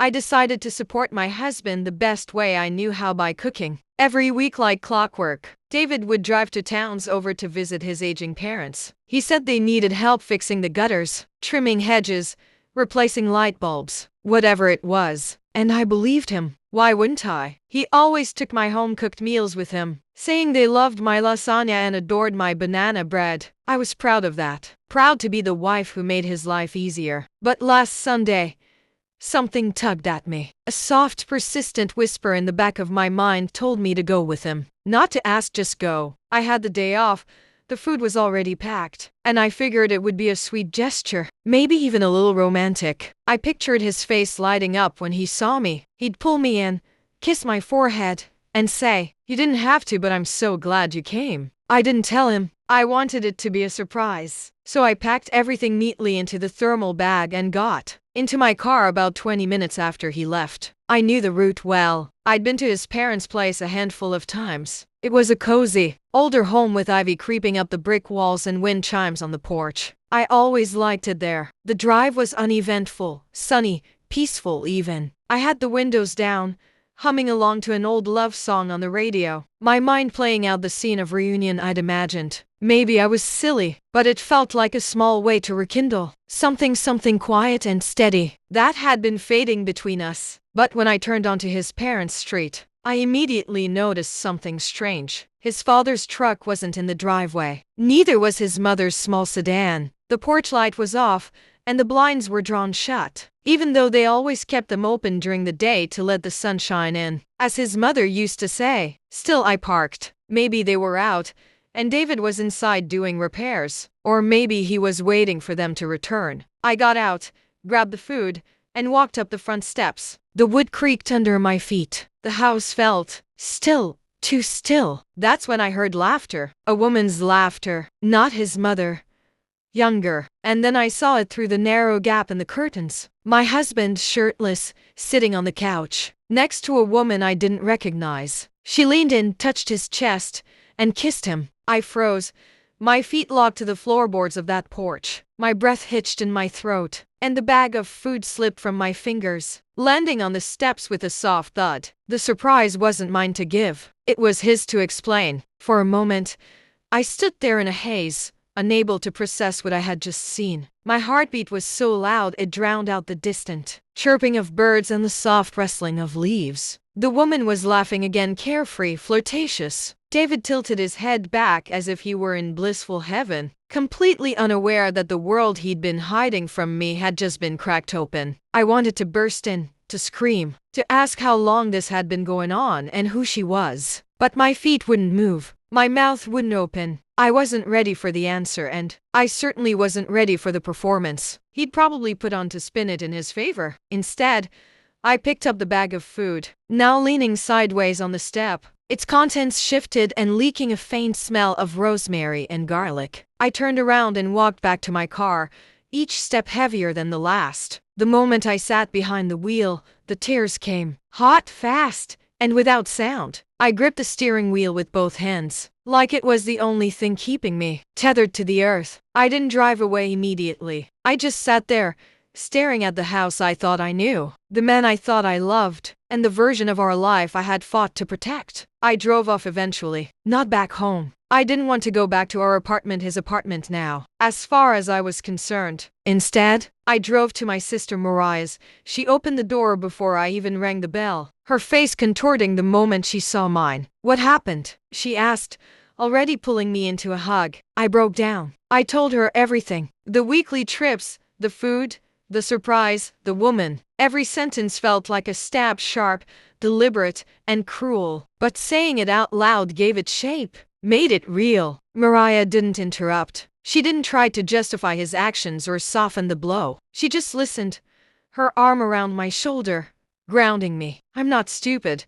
I decided to support my husband the best way I knew how, by cooking. Every week, like clockwork, David would drive to towns over to visit his aging parents. He said they needed help fixing the gutters, trimming hedges, replacing light bulbs, whatever it was. And I believed him. Why wouldn't I? He always took my home-cooked meals with him, saying they loved my lasagna and adored my banana bread. I was proud of that. Proud to be the wife who made his life easier. But last Sunday, something tugged at me. A soft, persistent whisper in the back of my mind told me to go with him. Not to ask, just go. I had the day off. The food was already packed, and I figured it would be a sweet gesture, maybe even a little romantic. I pictured his face lighting up when he saw me. He'd pull me in, kiss my forehead, and say, "You didn't have to, but I'm so glad you came." I didn't tell him. I wanted it to be a surprise. So I packed everything neatly into the thermal bag and got into my car about 20 minutes after he left. I knew the route well. I'd been to his parents' place a handful of times. It was a cozy, older home with ivy creeping up the brick walls and wind chimes on the porch. I always liked it there. The drive was uneventful, sunny, peaceful even. I had the windows down, humming along to an old love song on the radio, my mind playing out the scene of reunion I'd imagined. Maybe I was silly, but it felt like a small way to rekindle something quiet and steady that had been fading between us. But when I turned onto his parents' street, I immediately noticed something strange. His father's truck wasn't in the driveway. Neither was his mother's small sedan. The porch light was off, and the blinds were drawn shut, even though they always kept them open during the day to let the sun shine in, as his mother used to say. Still, I parked. Maybe they were out, and David was inside doing repairs. Or maybe he was waiting for them to return. I got out, grabbed the food, and walked up the front steps. The wood creaked under my feet. The house felt still, too still. That's when I heard laughter. A woman's laughter. Not his mother. Younger. And then I saw it through the narrow gap in the curtains. My husband, shirtless, sitting on the couch, next to a woman I didn't recognize. She leaned in, touched his chest, and kissed him. I froze. My feet locked to the floorboards of that porch. My breath hitched in my throat, and the bag of food slipped from my fingers, landing on the steps with a soft thud. The surprise wasn't mine to give. It was his to explain. For a moment, I stood there in a haze, unable to process what I had just seen. My heartbeat was so loud it drowned out the distant chirping of birds and the soft rustling of leaves. The woman was laughing again, carefree, flirtatious. David tilted his head back as if he were in blissful heaven, completely unaware that the world he'd been hiding from me had just been cracked open. I wanted to burst in, to scream, to ask how long this had been going on and who she was. But my feet wouldn't move. My mouth wouldn't open. I wasn't ready for the answer, and I certainly wasn't ready for the performance he'd probably put on to spin it in his favor. Instead, I picked up the bag of food, now leaning sideways on the step, its contents shifted and leaking a faint smell of rosemary and garlic. I turned around and walked back to my car, each step heavier than the last. The moment I sat behind the wheel, the tears came, hot, fast, and without sound. I gripped the steering wheel with both hands, like it was the only thing keeping me tethered to the earth. I didn't drive away immediately. I just sat there, staring at the house I thought I knew, the man I thought I loved, and the version of our life I had fought to protect. I drove off eventually, not back home. I didn't want to go back to our apartment, his apartment now, as far as I was concerned. Instead, I drove to my sister Mariah's. She opened the door before I even rang the bell, her face contorting the moment she saw mine. "What happened?" she asked, already pulling me into a hug. I broke down. I told her everything. The weekly trips, the food, the surprise, the woman. Every sentence felt like a stab, sharp, deliberate, and cruel. But saying it out loud gave it shape, made it real. Mariah didn't interrupt. She didn't try to justify his actions or soften the blow. She just listened, her arm around my shoulder, grounding me. "I'm not stupid,"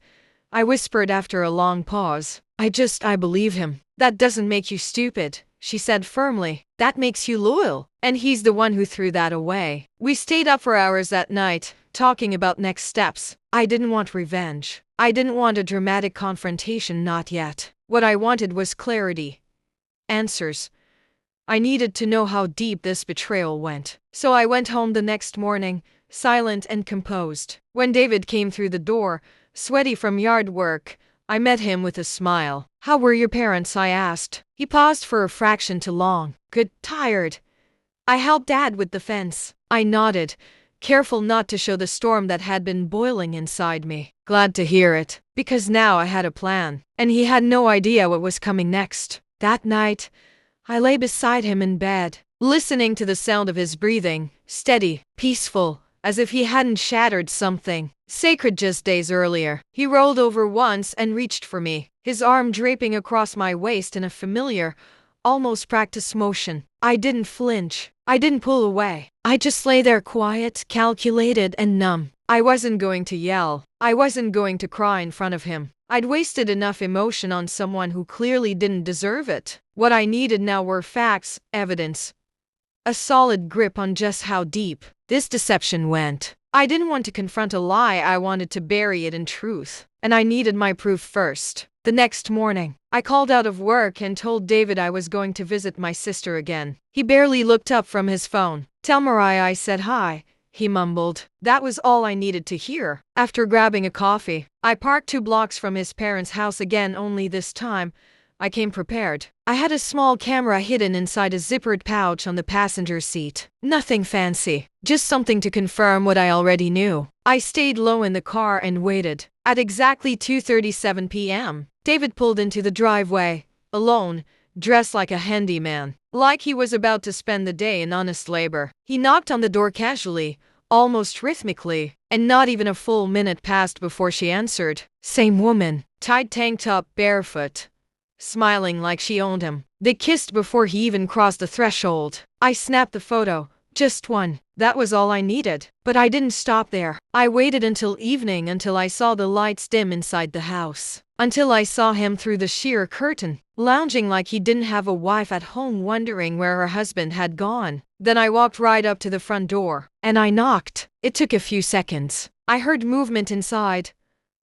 I whispered after a long pause. I believe him." "That doesn't make you stupid," she said firmly. "That makes you loyal. And he's the one who threw that away." We stayed up for hours that night, talking about next steps. I didn't want revenge. I didn't want a dramatic confrontation, not yet. What I wanted was clarity. Answers. I needed to know how deep this betrayal went. So I went home the next morning, silent and composed. When David came through the door, sweaty from yard work, I met him with a smile. "How were your parents?" I asked. He paused for a fraction too long. "Good, tired. I helped Dad with the fence." I nodded, careful not to show the storm that had been boiling inside me. Glad to hear it, because now I had a plan, and he had no idea what was coming next. That night, I lay beside him in bed, listening to the sound of his breathing, steady, peaceful, as if he hadn't shattered something sacred just days earlier. He rolled over once and reached for me, his arm draping across my waist in a familiar, almost practiced motion. I didn't flinch. I didn't pull away. I just lay there quiet, calculated, and numb. I wasn't going to yell. I wasn't going to cry in front of him. I'd wasted enough emotion on someone who clearly didn't deserve it. What I needed now were facts, evidence, a solid grip on just how deep this deception went. I didn't want to confront a lie, I wanted to bury it in truth. And I needed my proof first. The next morning, I called out of work and told David I was going to visit my sister again. He barely looked up from his phone. "Tell Mariah I said hi," he mumbled. That was all I needed to hear. After grabbing a coffee, I parked 2 blocks from his parents' house again, only this time I came prepared. I had a small camera hidden inside a zippered pouch on the passenger seat. Nothing fancy, just something to confirm what I already knew. I stayed low in the car and waited. At exactly 2:37 p.m., David pulled into the driveway, alone, dressed like a handyman, like he was about to spend the day in honest labor. He knocked on the door casually, almost rhythmically, and not even a full minute passed before she answered. Same woman, tight tank top, barefoot, smiling like she owned him. They kissed before he even crossed the threshold. I snapped the photo, just one. That was all I needed. But I didn't stop there. I waited until evening, until I saw the lights dim inside the house, until I saw him through the sheer curtain, lounging like he didn't have a wife at home, wondering where her husband had gone. Then I walked right up to the front door, and I knocked. It took a few seconds. I heard movement inside,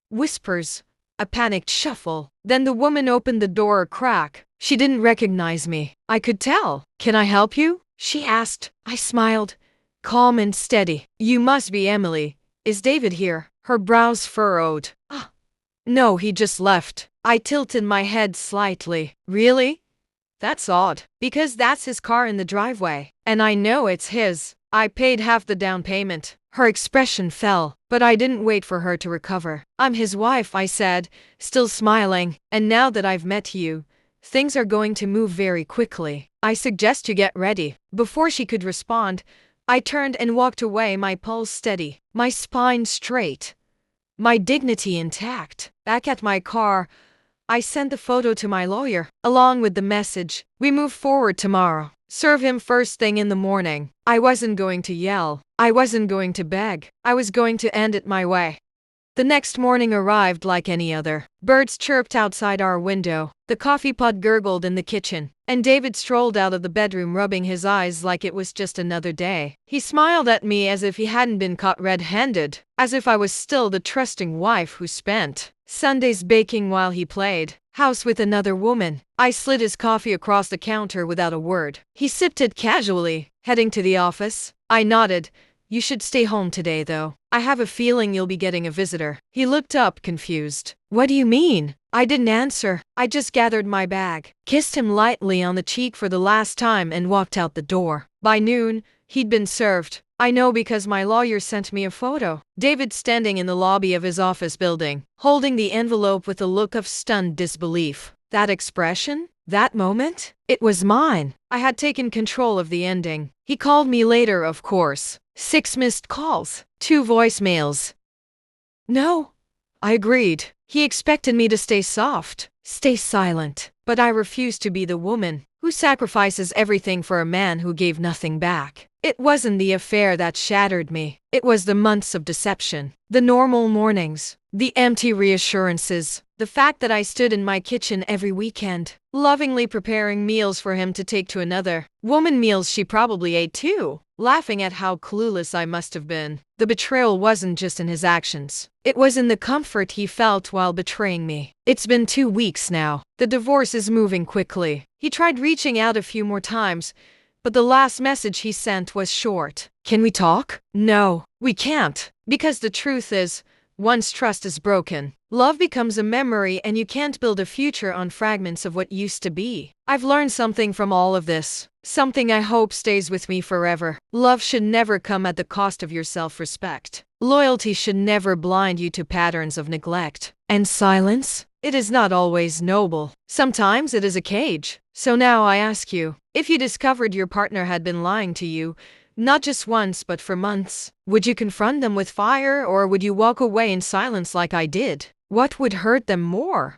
whispers, a panicked shuffle. Then the woman opened the door a crack. She didn't recognize me. I could tell. "Can I help you?" she asked. I smiled, calm and steady. "You must be Emily. Is David here?" Her brows furrowed. No, he just left." I tilted my head slightly. "Really? That's odd, because that's his car in the driveway, and I know it's his. I paid half the down payment." Her expression fell, but I didn't wait for her to recover. "I'm his wife," I said, still smiling, "and now that I've met you, things are going to move very quickly. I suggest you get ready." Before she could respond, I turned and walked away, my pulse steady, my spine straight, my dignity intact. Back at my car, I sent the photo to my lawyer, along with the message, "We move forward tomorrow. Serve him first thing in the morning." I wasn't going to yell. I wasn't going to beg. I was going to end it my way. The next morning arrived like any other. Birds chirped outside our window. The coffee pot gurgled in the kitchen, and David strolled out of the bedroom, rubbing his eyes like it was just another day. He smiled at me as if he hadn't been caught red-handed, as if I was still the trusting wife who spent Sundays baking while he played house with another woman. I slid his coffee across the counter without a word. He sipped it casually, heading to the office. I nodded. "You should stay home today, though. I have a feeling you'll be getting a visitor." He looked up, confused. "What do you mean?" I didn't answer. I just gathered my bag, kissed him lightly on the cheek for the last time, and walked out the door. By noon, he'd been served. I know because my lawyer sent me a photo. David standing in the lobby of his office building, holding the envelope with a look of stunned disbelief. That expression? That moment? It was mine. I had taken control of the ending. He called me later, of course. 6 missed calls, 2 voicemails. No, I agreed. He expected me to stay soft, stay silent. But I refused to be the woman who sacrifices everything for a man who gave nothing back. It wasn't the affair that shattered me. It was the months of deception, the normal mornings, the empty reassurances, the fact that I stood in my kitchen every weekend, lovingly preparing meals for him to take to another woman, meals she probably ate too, laughing at how clueless I must have been. The betrayal wasn't just in his actions. It was in the comfort he felt while betraying me. It's been 2 weeks now. The divorce is moving quickly. He tried reaching out a few more times, but the last message he sent was short. Can we talk? No, we can't. Because the truth is, once trust is broken, love becomes a memory and you can't build a future on fragments of what used to be. I've learned something from all of this. Something I hope stays with me forever. Love should never come at the cost of your self-respect. Loyalty should never blind you to patterns of neglect. And silence? It is not always noble. Sometimes it is a cage. So now I ask you, if you discovered your partner had been lying to you, not just once but for months, would you confront them with fire or would you walk away in silence like I did? What would hurt them more?